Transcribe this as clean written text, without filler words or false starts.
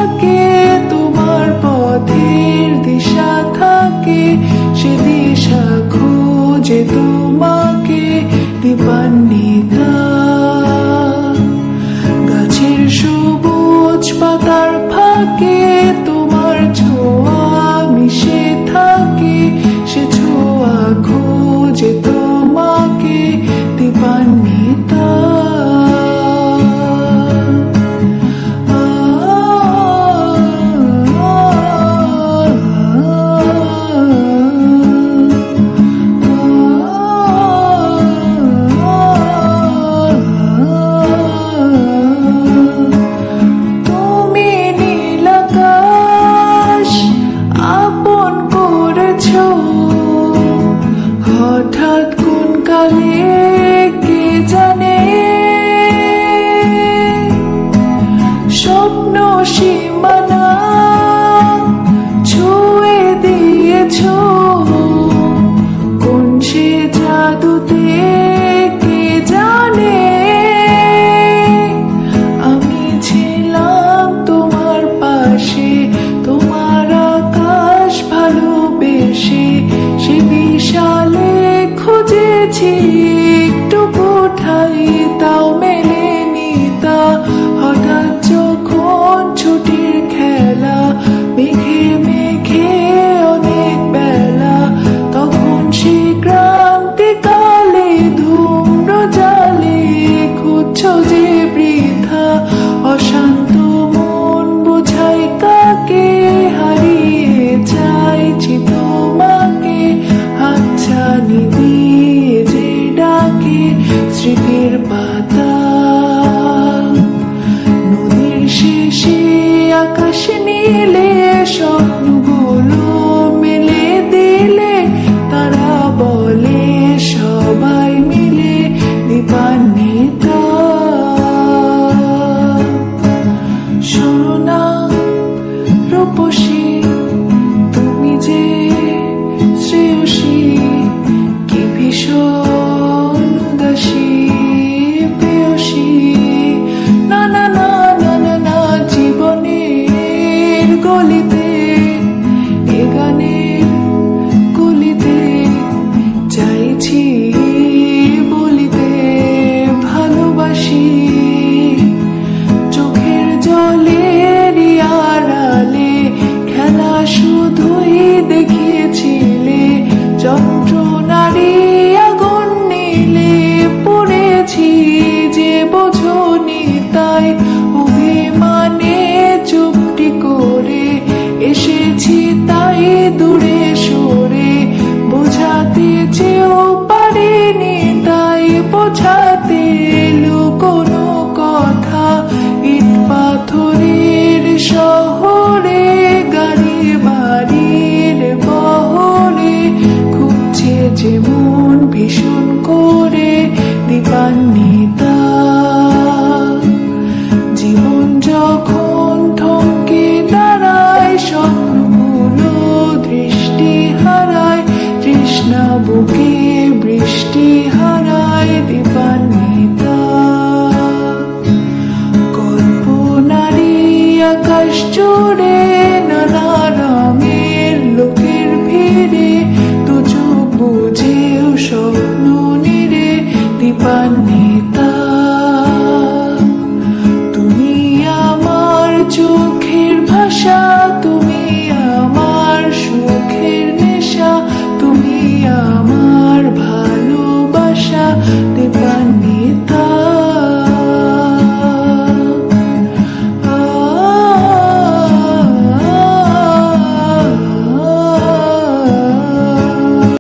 থাকে, তোমার পথের দিশা থাকে, সে দিশা খুঁজে তোমাকে দীপান্বিতা। গাছের সবুজ পাতার ফাঁকে তোমার ছোঁয়া মিশে থাকে, সে ছোঁয়া খুঁজে তোমাকে দীপান্বিতা। হঠাৎ কোন কালে কে জানে স্বপ্ন সীমানা ছুঁয়ে দিয়েছ, কোন সে জাদুতে কে জানে। আমি ছিলাম তোমার পাশে, তোমার আকাশ ভালোবেসে, সে বিশালে খুঁজেছি একটু কোথায়, তাও মেলেনি তা। হঠাৎ যখন ছুটির খেলা, মেঘে মেঘে অনেক বেলা, তখন সে ক্রান্তিকালে ধূম্র জালে খুঁজছ যে বৃথা। অশান্ত মন বোঝাই কাকে, হারিয়ে চাইছি তোমাকে হাতছানি দিয়ে যে ডাকে স্মৃতির পাতা। নদীর শেষে আকাশ নীলে স্বপ্নগুলো মেলে দিলে, তারা বলে সবাই মিলে দীপান্বিতা। শোনো না রূপসী, তুমি যে শ্রেয়সী, কি ভীষণ উদাসী প্রেয়সী। না না না না না না, জীবনের গলিতে এ গানের গলিতে চাইছি বলিতে ভালোবাসি। চোখের জলের আড়ালে খেলা শুধুই দেখিয়েছিলে, যন্ত্রণারী আগুন নীলে পড়েছি যে বোঝনি তাই। অভিমানে চুপটি করে এসেছি তাই দূরে সরে, বোঝাতে চেয়েও পারিনি তাই বোঝাতে এলো কোনো কথা। ইট পাথরের শহরে গাড়ি বাড়ির বহরে, খুঁজছে যেমন ভীষণ করে দীপান্বিতা। জীবন যখন